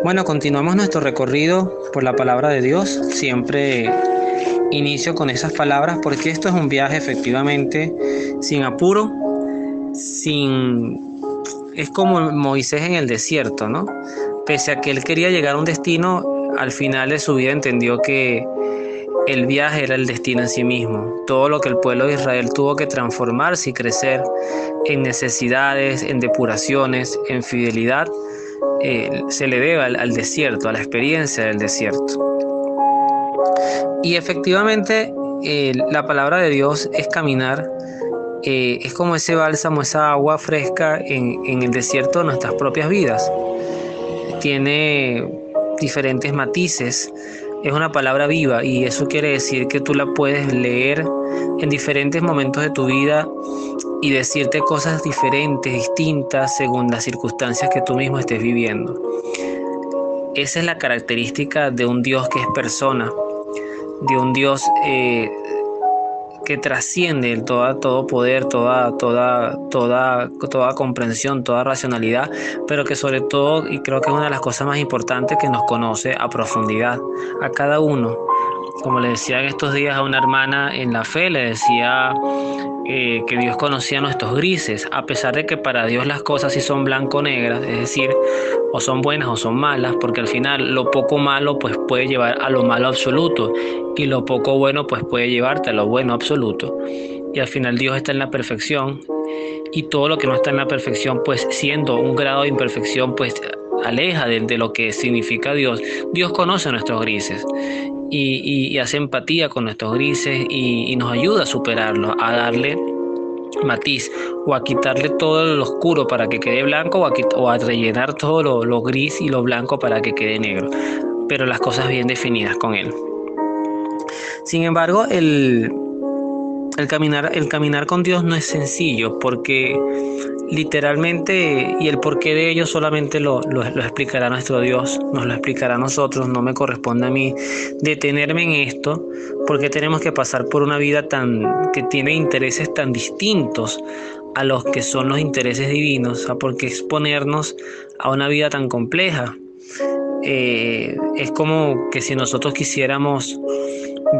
Bueno, continuamos nuestro recorrido por la palabra de Dios. Siempre inicio con esas palabras porque esto es un viaje efectivamente sin apuro, sin... Es como Moisés en el desierto, ¿no? Pese a que él quería llegar a un destino, al final de su vida entendió que el viaje era el destino en sí mismo. Todo lo que el pueblo de Israel tuvo que transformarse y crecer en necesidades, en depuraciones, en fidelidad, se le debe al desierto, a la experiencia del desierto. Y efectivamente, la palabra de Dios es caminar, es como ese bálsamo, esa agua fresca en el desierto de nuestras propias vidas. Tiene diferentes matices, es una palabra viva y eso quiere decir que tú la puedes leer en diferentes momentos de tu vida y decirte cosas diferentes, distintas, según las circunstancias que tú mismo estés viviendo. Esa es la característica de un Dios que es persona, de un Dios que trasciende todo poder, toda comprensión, toda racionalidad, pero que sobre todo, y creo que es una de las cosas más importantes, que nos conoce a profundidad, a cada uno. Como le decía en estos días a una hermana en la fe, le decía que Dios conocía nuestros grises, a pesar de que para Dios las cosas sí son blanco-negras, es decir, o son buenas o son malas, porque al final lo poco malo pues puede llevar a lo malo absoluto y lo poco bueno pues puede llevarte a lo bueno absoluto. Y al final Dios está en la perfección y todo lo que no está en la perfección pues siendo un grado de imperfección pues aleja de lo que significa Dios. Dios conoce nuestros grises y hace empatía con nuestros grises y nos ayuda a superarlos, a darle matiz o a quitarle todo lo oscuro para que quede blanco o a rellenar todo lo gris y lo blanco para que quede negro, pero las cosas bien definidas con él. Sin embargo, el caminar con Dios no es sencillo porque literalmente, y el porqué de ello solamente lo explicará nuestro Dios, nos lo explicará a nosotros, no me corresponde a mí detenerme en esto, porque tenemos que pasar por una vida que tiene intereses tan distintos a los que son los intereses divinos, a por qué exponernos a una vida tan compleja. Es como que si nosotros quisiéramos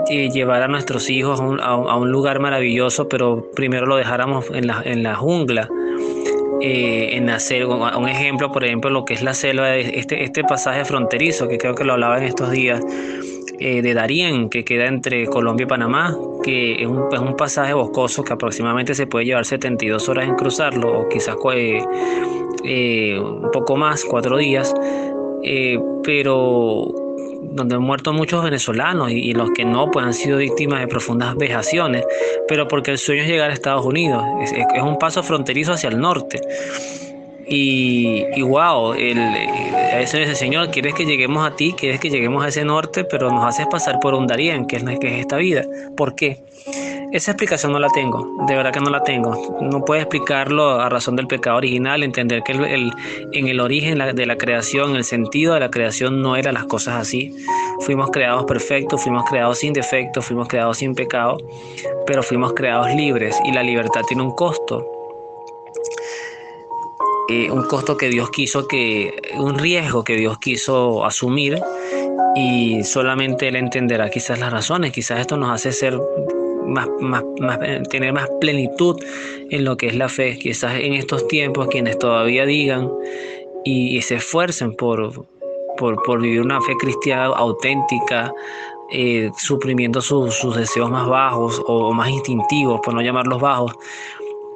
llevar a nuestros hijos a un lugar maravilloso, pero primero lo dejáramos en la jungla, en la selva. Un ejemplo, por ejemplo, lo que es la selva, este pasaje fronterizo, que creo que lo hablaba en estos días, de Darién, que queda entre Colombia y Panamá, que es un pasaje boscoso que aproximadamente se puede llevar 72 horas en cruzarlo, o quizás un poco más, 4 días, pero donde han muerto muchos venezolanos y los que no, pues han sido víctimas de profundas vejaciones, pero porque el sueño es llegar a Estados Unidos, es un paso fronterizo hacia el norte. Y wow, a eso dice, Señor, quieres que lleguemos a ti, quieres que lleguemos a ese norte, pero nos haces pasar por un Darién, que es esta vida. ¿Por qué? Esa explicación no la tengo, de verdad que no la tengo. No puedo explicarlo a razón del pecado original, entender que en el origen de la creación, el sentido de la creación no eran las cosas así. Fuimos creados perfectos, fuimos creados sin defectos, fuimos creados sin pecado, pero fuimos creados libres y la libertad tiene un costo. Un costo que Dios un riesgo que Dios quiso asumir y solamente Él entenderá quizás las razones, quizás esto nos hace ser tener más plenitud en lo que es la fe. Quizás en estos tiempos quienes todavía digan y se esfuercen por vivir una fe cristiana auténtica, suprimiendo sus deseos más bajos o más instintivos, por no llamarlos bajos,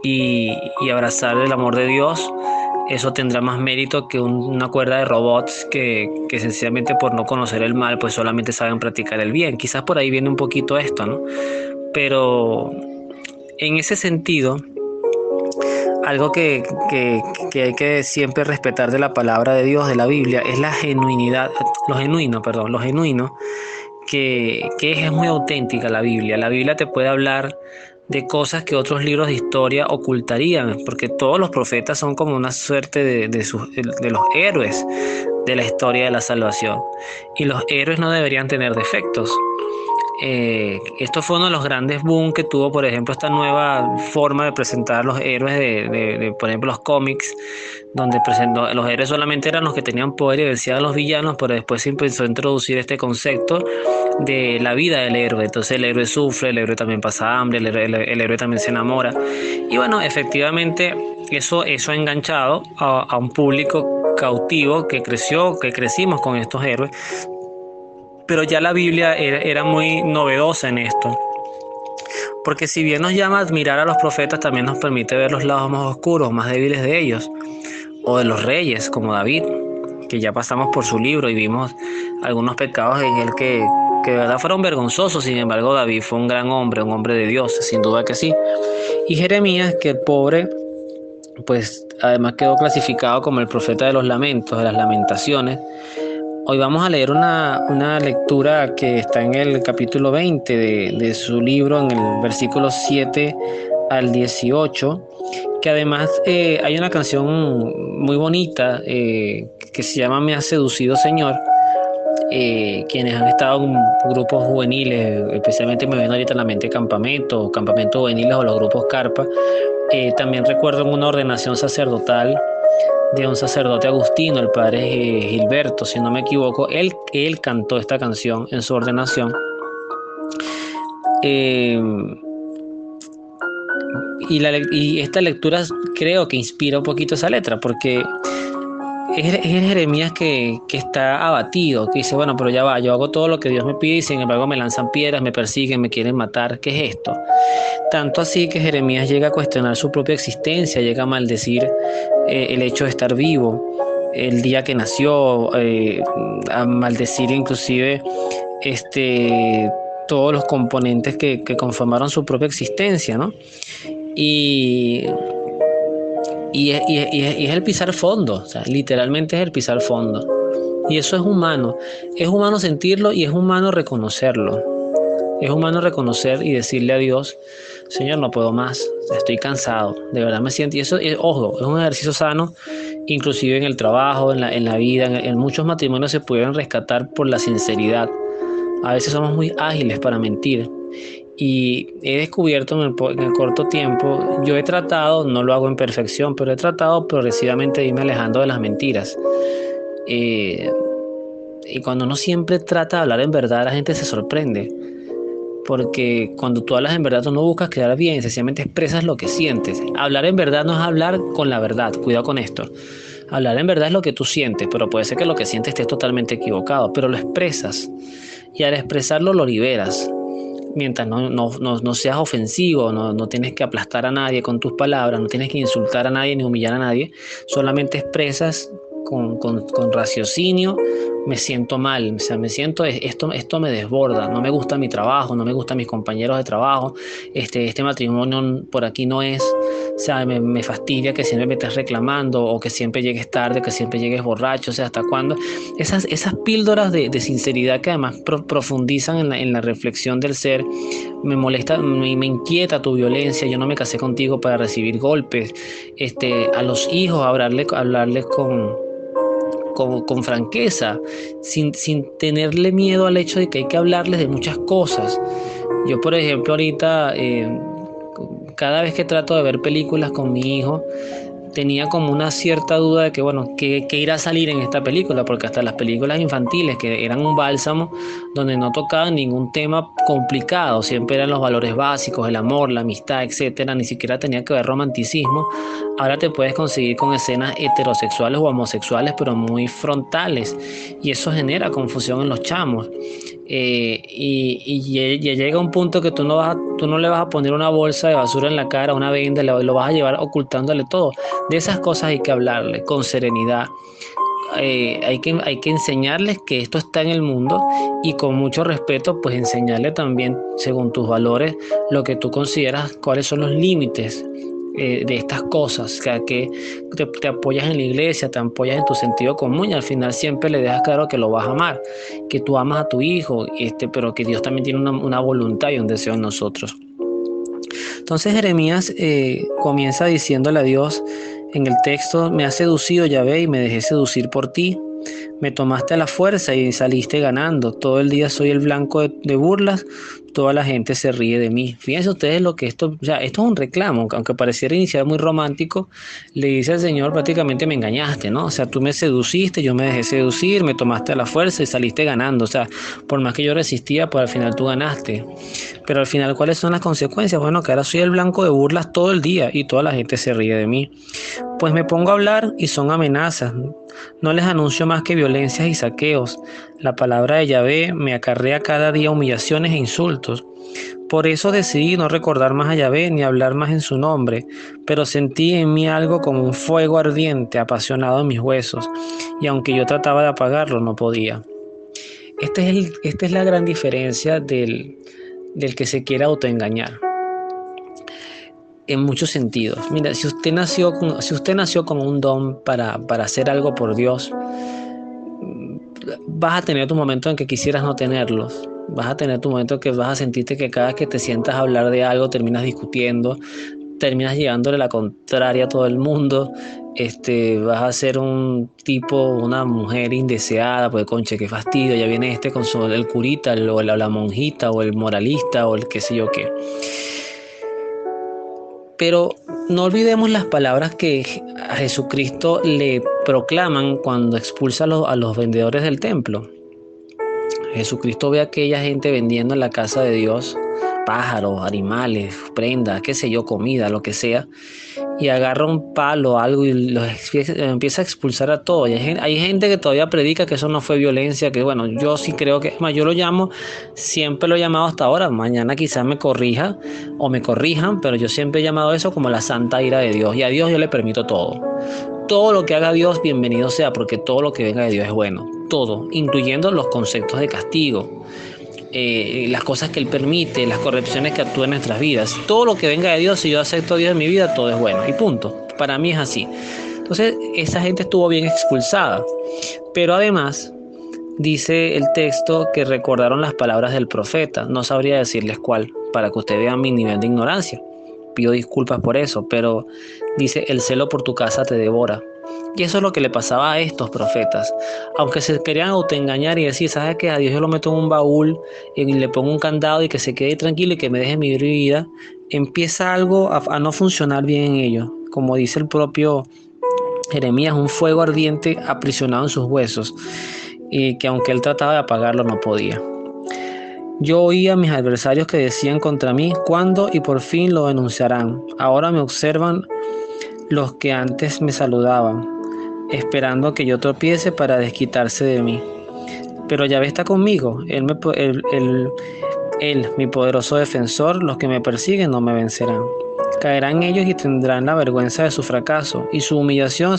y abrazar el amor de Dios, eso tendrá más mérito que una cuerda de robots que sencillamente por no conocer el mal pues solamente saben practicar el bien. Quizás por ahí viene un poquito esto, ¿no? Pero en ese sentido, algo que hay que siempre respetar de la palabra de Dios, de la Biblia, es la genuinidad, lo genuino, que es muy auténtica la Biblia. La Biblia te puede hablar de cosas que otros libros de historia ocultarían, porque todos los profetas son como una suerte de los héroes de la historia de la salvación. Y los héroes no deberían tener defectos. Esto fue uno de los grandes boom que tuvo, por ejemplo, esta nueva forma de presentar los héroes por ejemplo, los cómics, donde presentó, los héroes solamente eran los que tenían poder y vencían a los villanos, pero después se empezó a introducir este concepto de la vida del héroe. Entonces el héroe sufre, el héroe también pasa hambre, el héroe también se enamora. Y bueno, efectivamente eso ha enganchado a un público cautivo que crecimos con estos héroes. Pero ya la Biblia era muy novedosa en esto, porque si bien nos llama a admirar a los profetas, también nos permite ver los lados más oscuros, más débiles de ellos, o de los reyes, como David, que ya pasamos por su libro y vimos algunos pecados en él que de verdad fueron vergonzosos. Sin embargo, David fue un gran hombre, un hombre de Dios, sin duda que sí. Y Jeremías, que el pobre, pues además quedó clasificado como el profeta de los lamentos, de las lamentaciones. Hoy vamos a leer una lectura que está en el capítulo 20 de su libro, en el versículo 7 al 18, que además hay una canción muy bonita que se llama Me has seducido, Señor. Quienes han estado en grupos juveniles, especialmente me viene ahorita a la mente campamentos juveniles o los grupos Carpa. También recuerdo en una ordenación sacerdotal de un sacerdote agustino, el padre Gilberto, si no me equivoco, él cantó esta canción en su ordenación. Y esta lectura creo que inspira un poquito esa letra, porque es Jeremías que está abatido, que dice, bueno, pero ya va, yo hago todo lo que Dios me pide y sin embargo me lanzan piedras, me persiguen, me quieren matar, ¿qué es esto? Tanto así que Jeremías llega a cuestionar su propia existencia, llega a maldecir el hecho de estar vivo, el día que nació, a maldecir inclusive todos los componentes que conformaron su propia existencia, ¿no? Y es el pisar fondo, o sea, literalmente es el pisar fondo. Y eso es humano sentirlo y es humano reconocerlo. Es humano reconocer y decirle a Dios, Señor, no puedo más, estoy cansado, de verdad me siento. Y eso, ojo, es un ejercicio sano, inclusive en el trabajo, en la vida, en muchos matrimonios se pudieron rescatar por la sinceridad. A veces somos muy ágiles para mentir. Y he descubierto en el corto tiempo, yo he tratado, no lo hago en perfección, pero he tratado progresivamente de irme alejando de las mentiras. Y cuando uno siempre trata de hablar en verdad, la gente se sorprende. Porque cuando tú hablas en verdad, tú no buscas quedar bien, sencillamente expresas lo que sientes. Hablar en verdad no es hablar con la verdad, cuidado con esto. Hablar en verdad es lo que tú sientes, pero puede ser que lo que sientes esté totalmente equivocado, pero lo expresas. Y al expresarlo lo liberas. Mientras no seas ofensivo, no tienes que aplastar a nadie con tus palabras, no tienes que insultar a nadie ni humillar a nadie, solamente expresas con raciocinio, me siento mal, o sea, esto me desborda, no me gusta mi trabajo, no me gustan mis compañeros de trabajo, este matrimonio por aquí no es, o sea, me fastidia que siempre me estés reclamando o que siempre llegues tarde, que siempre llegues borracho, o sea, ¿hasta cuándo? Esas píldoras de sinceridad que además profundizan en la reflexión del ser. Me molesta, me inquieta tu violencia, yo no me casé contigo para recibir golpes. A los hijos hablarles con franqueza, sin tenerle miedo al hecho de que hay que hablarles de muchas cosas. Yo, por ejemplo, ahorita, cada vez que trato de ver películas con mi hijo, tenía como una cierta duda de que, bueno, ¿qué irá a salir en esta película? Porque hasta las películas infantiles, que eran un bálsamo, donde no tocaban ningún tema complicado, siempre eran los valores básicos, el amor, la amistad, etcétera, ni siquiera tenía que ver romanticismo. Ahora te puedes conseguir con escenas heterosexuales o homosexuales, pero muy frontales, y eso genera confusión en los chamos. Y llega un punto que tú no le vas a poner una bolsa de basura en la cara, una venda, lo vas a llevar ocultándole todo. De esas cosas hay que hablarle con serenidad. Hay que enseñarles que esto está en el mundo y con mucho respeto, pues enseñarle también, según tus valores, lo que tú consideras, cuáles son los límites de estas cosas, que te apoyas en la iglesia, te apoyas en tu sentido común y al final siempre le dejas claro que lo vas a amar, que tú amas a tu hijo, pero que Dios también tiene una voluntad y un deseo en nosotros. Entonces Jeremías comienza diciéndole a Dios en el texto, me has seducido, Yahvé, y me dejé seducir por ti. Me tomaste a la fuerza y saliste ganando. Todo el día soy el blanco de burlas, toda la gente se ríe de mí. Fíjense ustedes lo que esto, o sea, esto es un reclamo, aunque pareciera iniciar muy romántico, le dice al Señor, prácticamente me engañaste, ¿no? O sea, tú me seduciste, yo me dejé seducir, me tomaste a la fuerza y saliste ganando. O sea, por más que yo resistía, pues al final tú ganaste. Pero al final, ¿cuáles son las consecuencias? Bueno, que ahora soy el blanco de burlas todo el día y toda la gente se ríe de mí. Pues me pongo a hablar y son amenazas. No les anuncio más que violencias y saqueos. La palabra de Yahvé me acarrea cada día humillaciones e insultos. Por eso decidí no recordar más a Yahvé ni hablar más en su nombre, pero sentí en mí algo como un fuego ardiente, apasionado en mis huesos, y aunque yo trataba de apagarlo, no podía. Esta es la gran diferencia del que se quiere autoengañar. En muchos sentidos. Mira, si usted nació con un don para hacer algo por Dios, vas a tener tu momento en que quisieras no tenerlos. Vas a tener tu momento en que vas a sentirte que cada vez que te sientas a hablar de algo terminas discutiendo, terminas llevándole la contraria a todo el mundo. Vas a ser un tipo, una mujer indeseada, pues conche, qué fastidio, ya viene con el curita, o la monjita, o el moralista, o el qué sé yo qué. Pero no olvidemos las palabras que a Jesucristo le proclaman cuando expulsa a los vendedores del templo. Jesucristo ve a aquella gente vendiendo en la casa de Dios pájaros, animales, prendas, qué sé yo, comida, lo que sea, y agarra un palo, algo, y los empieza a expulsar a todos. Hay gente que todavía predica que eso no fue violencia, que bueno, yo sí creo que, más, yo lo llamo, siempre lo he llamado hasta ahora, mañana quizás me corrija o me corrijan, pero yo siempre he llamado eso como la santa ira de Dios, y a Dios yo le permito todo. Todo lo que haga Dios, bienvenido sea, porque todo lo que venga de Dios es bueno, todo, incluyendo los conceptos de castigo. Las cosas que Él permite, las correcciones que actúan en nuestras vidas. Todo lo que venga de Dios, si yo acepto a Dios en mi vida, todo es bueno. Y punto. Para mí es así. Entonces, esa gente estuvo bien expulsada. Pero además, dice el texto que recordaron las palabras del profeta. No sabría decirles cuál, para que ustedes vean mi nivel de ignorancia. Pido disculpas por eso, pero dice, el celo por tu casa te devora. Y eso es lo que le pasaba a estos profetas. Aunque se querían autoengañar y decir, ¿sabes qué? A Dios yo lo meto en un baúl y le pongo un candado y que se quede tranquilo y que me deje vivir mi vida, empieza algo a no funcionar bien en ellos. Como dice el propio Jeremías, un fuego ardiente aprisionado en sus huesos, y que aunque él trataba de apagarlo, no podía. Yo oía a mis adversarios que decían contra mí, ¿cuándo y por fin lo denunciarán? Ahora me observan los que antes me saludaban, esperando que yo tropiece para desquitarse de mí. Pero Yahvé está conmigo, él, mi poderoso defensor, los que me persiguen no me vencerán. Caerán ellos y tendrán la vergüenza de su fracaso, y su humillación no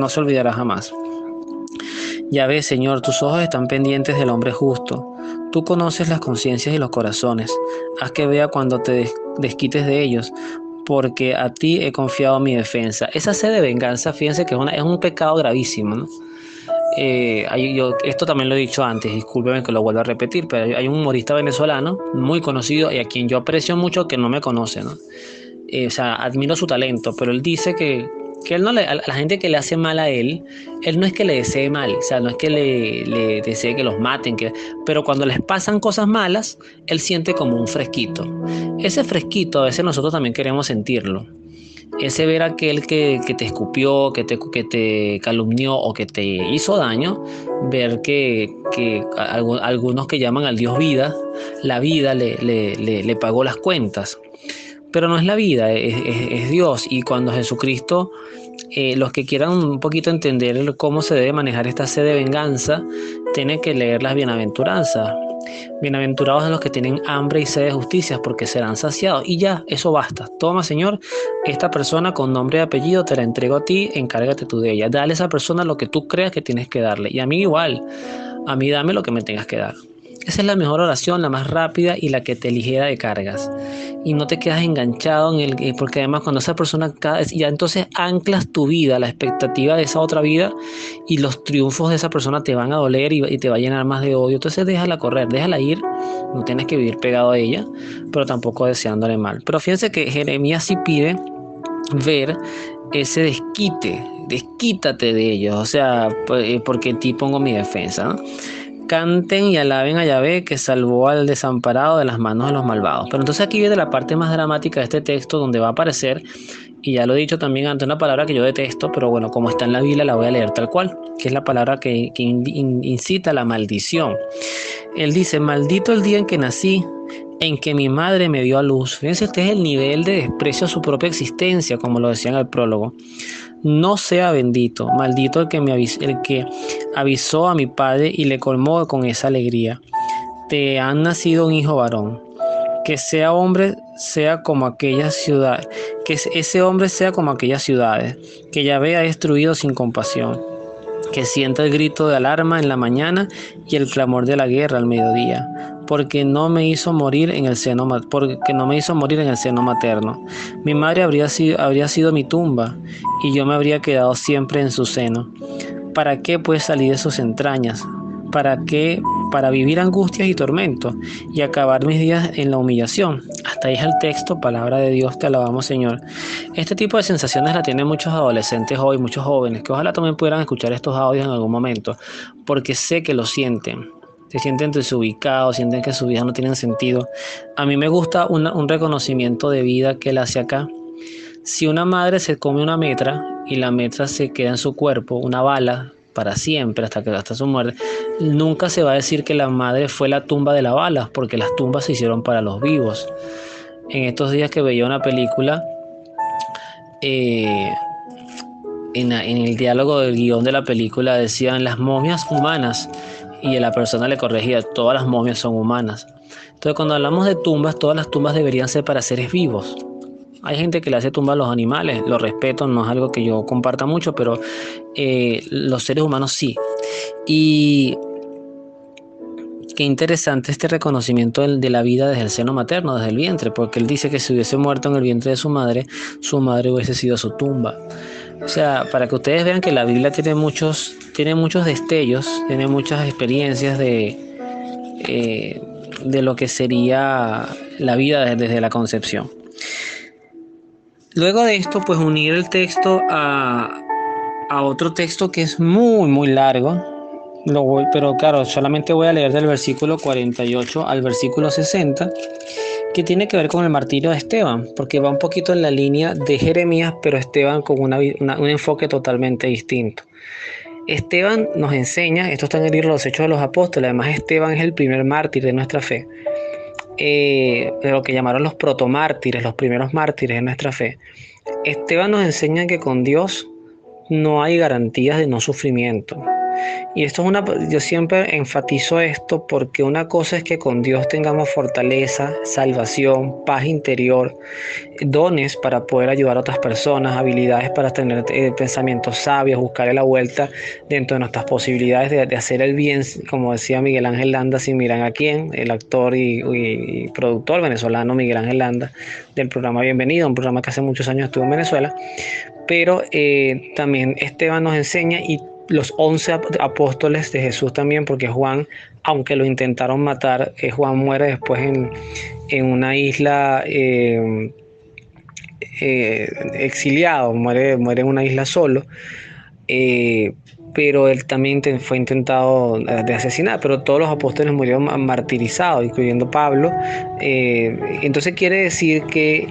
se olvidará jamás. Yahvé, Señor, tus ojos están pendientes del hombre justo. Tú conoces las conciencias y los corazones. Haz que vea cuando te desquites de ellos, porque a ti he confiado mi defensa. Esa sed de venganza, fíjense que es un pecado gravísimo, ¿no? Esto también lo he dicho antes, discúlpeme que lo vuelva a repetir, pero hay un humorista venezolano muy conocido y a quien yo aprecio mucho que no me conoce, ¿no? Admiro su talento, pero él dice que él no a la gente que le hace mal a él no es que le desee mal, o sea, no es que le desee que los maten, pero cuando les pasan cosas malas, él siente como un fresquito. Ese fresquito a veces nosotros también queremos sentirlo. Ese ver a aquel que te escupió, que te calumnió o que te hizo daño, ver que algunos que llaman al Dios vida, la vida le pagó las cuentas. Pero no es la vida, es Dios. Y cuando Jesucristo, los que quieran un poquito entender cómo se debe manejar esta sed de venganza, tienen que leer las bienaventuranzas. Bienaventurados son los que tienen hambre y sed de justicia, porque serán saciados. Y ya, eso basta. Toma, Señor, esta persona con nombre y apellido te la entrego a ti, encárgate tú de ella. Dale a esa persona lo que tú creas que tienes que darle. Y a mí igual, a mí dame lo que me tengas que dar. Esa es la mejor oración, la más rápida y la que te ligera de cargas. Y no te quedas enganchado porque además cuando esa persona ya entonces anclas tu vida, la expectativa de esa otra vida, y los triunfos de esa persona te van a doler y te va a llenar más de odio. Entonces déjala correr, déjala ir, no tienes que vivir pegado a ella, pero tampoco deseándole mal. Pero fíjense que Jeremías sí pide ver ese desquítate de ellos, o sea, porque en ti pongo mi defensa, ¿no? Canten y alaben a Yahvé, que salvó al desamparado de las manos de los malvados. Pero entonces aquí viene la parte más dramática de este texto, donde va a aparecer, y ya lo he dicho también antes, una palabra que yo detesto, pero bueno, como está en la Biblia la voy a leer tal cual, que es la palabra que incita a la maldición. Él dice: maldito el día en que nací, en que mi madre me dio a luz. Fíjense, este es el nivel de desprecio a su propia existencia, como lo decía en el prólogo. No sea bendito, maldito el que avisó a mi padre y le colmó con esa alegría. Te han nacido un hijo varón. Que sea hombre, sea como aquellas ciudades, que ese hombre sea como aquellas ciudades, que Yahvé ha destruido sin compasión, que sienta el grito de alarma en la mañana y el clamor de la guerra al mediodía, porque no me hizo morir en el seno materno. Mi madre habría sido mi tumba, y yo me habría quedado siempre en su seno. ¿Para qué pues salí de sus entrañas? ¿Para qué? Para vivir angustias y tormentos y acabar mis días en la humillación. Hasta ahí es el texto, palabra de Dios, te alabamos, Señor. Este tipo de sensaciones la tienen muchos adolescentes hoy, muchos jóvenes, que ojalá también pudieran escuchar estos audios en algún momento, porque sé que lo sienten. Se sienten desubicados, sienten que su vida no tiene sentido. A mí me gusta un reconocimiento de vida que él hace acá. Si una madre se come una metra y la metra se queda en su cuerpo, una bala, para siempre, hasta su muerte, nunca se va a decir que la madre fue la tumba de la bala, porque las tumbas se hicieron para los vivos. En estos días que veía una película, en el diálogo del guión de la película decían las momias humanas, y la persona le corregía: todas las momias son humanas. Entonces, cuando hablamos de tumbas, todas las tumbas deberían ser para seres vivos. Hay gente que le hace tumba a los animales, lo respeto, no es algo que yo comparta mucho, pero los seres humanos sí. Y qué interesante este reconocimiento de la vida desde el seno materno, desde el vientre, porque él dice que si hubiese muerto en el vientre de su madre hubiese sido su tumba. O sea, para que ustedes vean que la Biblia tiene muchos destellos, tiene muchas experiencias de lo que sería la vida desde la concepción. Luego de esto, pues unir el texto a otro texto que es muy, muy largo. Pero claro, solamente voy a leer del versículo 48 al versículo 60, que tiene que ver con el martirio de Esteban, porque va un poquito en la línea de Jeremías, pero Esteban con un enfoque totalmente distinto. Esteban nos enseña, esto está en el libro de los Hechos de los Apóstoles, además Esteban es el primer mártir de nuestra fe, de lo que llamaron los protomártires, los primeros mártires de nuestra fe. Esteban nos enseña que con Dios no hay garantías de no sufrimiento. Y esto es yo siempre enfatizo esto, porque una cosa es que con Dios tengamos fortaleza, salvación, paz interior, dones para poder ayudar a otras personas, habilidades para tener pensamientos sabios, buscarle la vuelta dentro de nuestras posibilidades de hacer el bien, como decía Miguel Ángel Landa, sin mirar a quién, el actor y productor venezolano Miguel Ángel Landa, del programa Bienvenido, un programa que hace muchos años estuvo en Venezuela. Pero también Esteban nos enseña, y los 11 apóstoles de Jesús también, porque Juan, aunque lo intentaron matar, Juan muere después en una isla exiliado, muere en una isla solo, pero él también fue intentado de asesinar, pero todos los apóstoles murieron martirizados, incluyendo Pablo. Entonces quiere decir que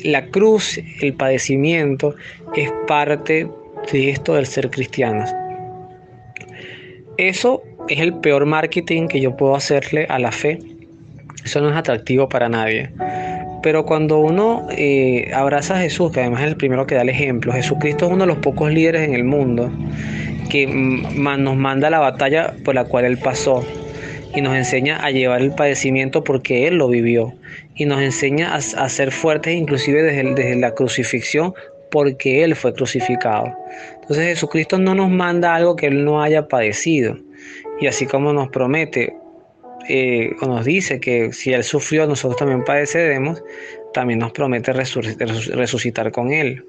la cruz, el padecimiento, es parte de esto del ser cristianos. Eso es el peor marketing que yo puedo hacerle a la fe. Eso no es atractivo para nadie. Pero cuando uno abraza a Jesús, que además es el primero que da el ejemplo, Jesucristo es uno de los pocos líderes en el mundo que nos manda a la batalla por la cual Él pasó, y nos enseña a llevar el padecimiento porque Él lo vivió, y nos enseña a ser fuertes inclusive desde la crucifixión, porque Él fue crucificado. Entonces Jesucristo no nos manda algo que Él no haya padecido, y así como nos promete o nos dice que si Él sufrió, nosotros también padeceremos, también nos promete resucitar con Él.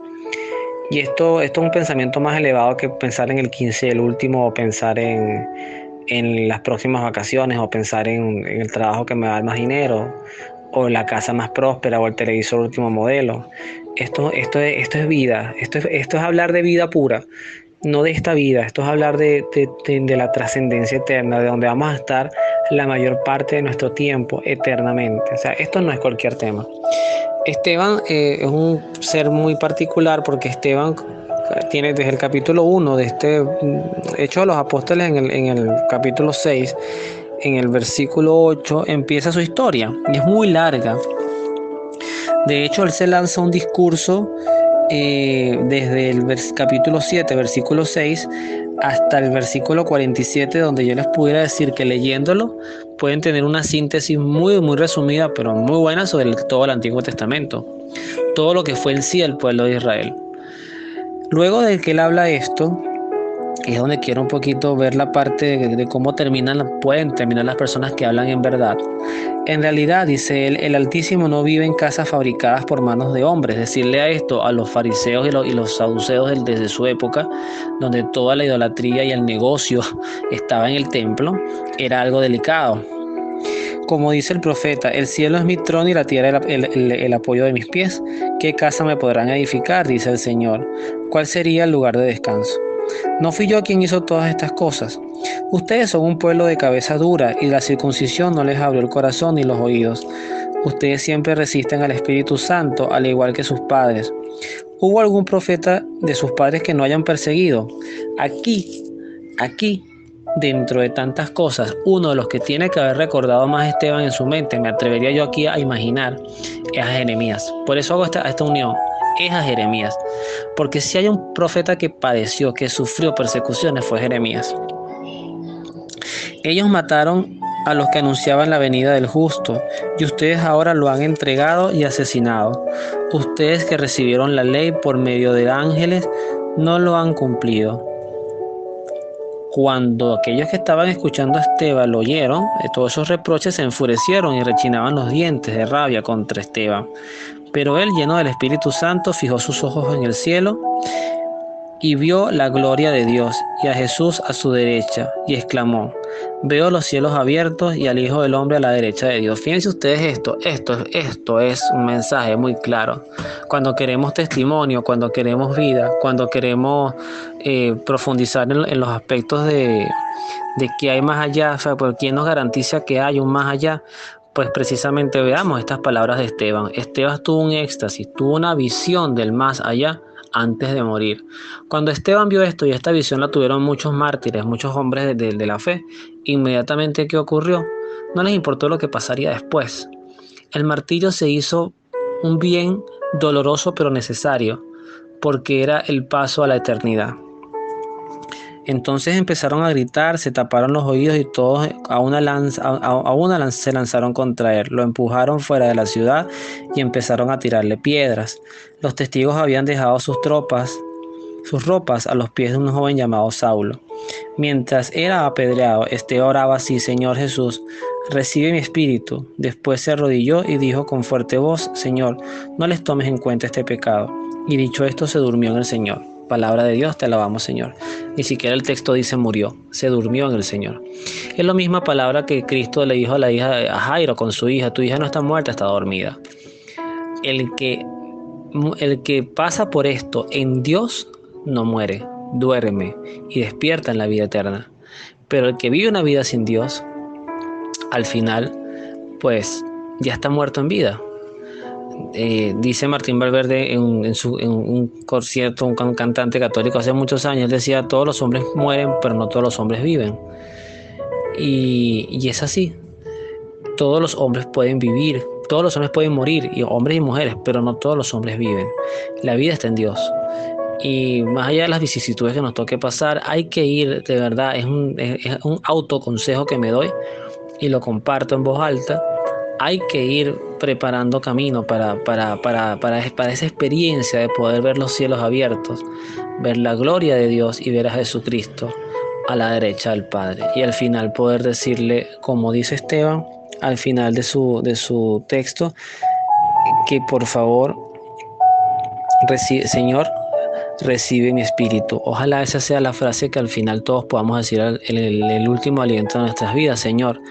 Y esto es un pensamiento más elevado que pensar en el 15 y el último, o pensar en las próximas vacaciones, o pensar en el trabajo que me va a dar más dinero, o la casa más próspera, o el televisor último modelo. Esto es vida, esto es hablar de vida pura, no de esta vida, esto es hablar de la trascendencia eterna, de donde vamos a estar la mayor parte de nuestro tiempo eternamente. O sea, esto no es cualquier tema. Esteban es un ser muy particular porque Esteban tiene desde el capítulo 1 de Hecho de los Apóstoles en el capítulo 6, en el versículo 8, empieza su historia y es muy larga. De hecho, él se lanza un discurso desde el capítulo 7, versículo 6, hasta el versículo 47, donde yo les pudiera decir que leyéndolo pueden tener una síntesis muy, muy resumida, pero muy buena sobre todo el Antiguo Testamento, todo lo que fue en sí el pueblo de Israel. Luego de que él habla esto, es donde quiero un poquito ver la parte de cómo pueden terminar las personas que hablan en verdad. En realidad, dice él, el Altísimo no vive en casas fabricadas por manos de hombres. Decirle a esto a los fariseos y los saduceos desde su época, donde toda la idolatría y el negocio estaba en el templo, era algo delicado. Como dice el profeta, el cielo es mi trono y la tierra el apoyo de mis pies. ¿Qué casa me podrán edificar? Dice el Señor. ¿Cuál sería el lugar de descanso? ¿No fui yo quien hizo todas estas cosas? Ustedes son un pueblo de cabeza dura y la circuncisión no les abrió el corazón ni los oídos. Ustedes siempre resisten al Espíritu Santo, al igual que sus padres. ¿Hubo algún profeta de sus padres que no hayan perseguido? Aquí, dentro de tantas cosas, uno de los que tiene que haber recordado más Esteban en su mente, me atrevería yo aquí a imaginar, es a Jeremías. Por eso hago esta unión. Es a Jeremías, porque si hay un profeta que padeció, que sufrió persecuciones, fue Jeremías. Ellos mataron a los que anunciaban la venida del justo, y ustedes ahora lo han entregado y asesinado. Ustedes que recibieron la ley por medio de ángeles, no lo han cumplido. Cuando aquellos que estaban escuchando a Esteban lo oyeron, todos esos reproches se enfurecieron y rechinaban los dientes de rabia contra Esteban. Pero él, lleno del Espíritu Santo, fijó sus ojos en el cielo y vio la gloria de Dios y a Jesús a su derecha, y exclamó: veo los cielos abiertos y al Hijo del Hombre a la derecha de Dios. Fíjense ustedes esto es un mensaje muy claro. Cuando queremos testimonio, cuando queremos vida, cuando queremos profundizar en los aspectos de qué hay más allá, o sea, ¿por quién nos garantiza que hay un más allá? Pues precisamente veamos estas palabras de Esteban. Esteban tuvo un éxtasis, tuvo una visión del más allá antes de morir. Cuando Esteban vio esto, y esta visión la tuvieron muchos mártires, muchos hombres de la fe, inmediatamente ¿qué ocurrió? No les importó lo que pasaría después. El martirio se hizo un bien doloroso pero necesario, porque era el paso a la eternidad. Entonces empezaron a gritar, se taparon los oídos y todos a una se lanzaron contra él. Lo empujaron fuera de la ciudad y empezaron a tirarle piedras. Los testigos habían dejado sus ropas a los pies de un joven llamado Saulo. Mientras era apedreado, oraba así: Señor Jesús, recibe mi espíritu. Después se arrodilló y dijo con fuerte voz: Señor, no les tomes en cuenta este pecado. Y dicho esto, se durmió en el Señor. Palabra de Dios, te alabamos, Señor. Ni siquiera el texto dice murió, se durmió en el Señor. Es la misma palabra que Cristo le dijo a Jairo con su hija: tu hija no está muerta, está dormida. El que pasa por esto en Dios no muere, duerme y despierta en la vida eterna. Pero el que vive una vida sin Dios, al final, pues ya está muerto en vida. Dice Martín Valverde en un concierto, un cantante católico hace muchos años, decía: todos los hombres mueren, pero no todos los hombres viven. Y es así. Todos los hombres pueden vivir, todos los hombres pueden morir, y hombres y mujeres, pero no todos los hombres viven. La vida está en Dios. Y más allá de las vicisitudes que nos toque pasar, hay que ir, de verdad, es un autoconsejo que me doy y lo comparto en voz alta. Hay que ir preparando camino para esa experiencia de poder ver los cielos abiertos, ver la gloria de Dios y ver a Jesucristo a la derecha del Padre. Y al final poder decirle, como dice Esteban, al final de su texto, que por favor, Señor, recibe mi espíritu. Ojalá esa sea la frase que al final todos podamos decir en el último aliento de nuestras vidas: Señor,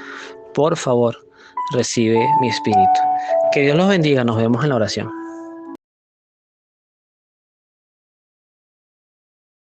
por favor, recibe mi espíritu. Que Dios los bendiga. Nos vemos en la oración.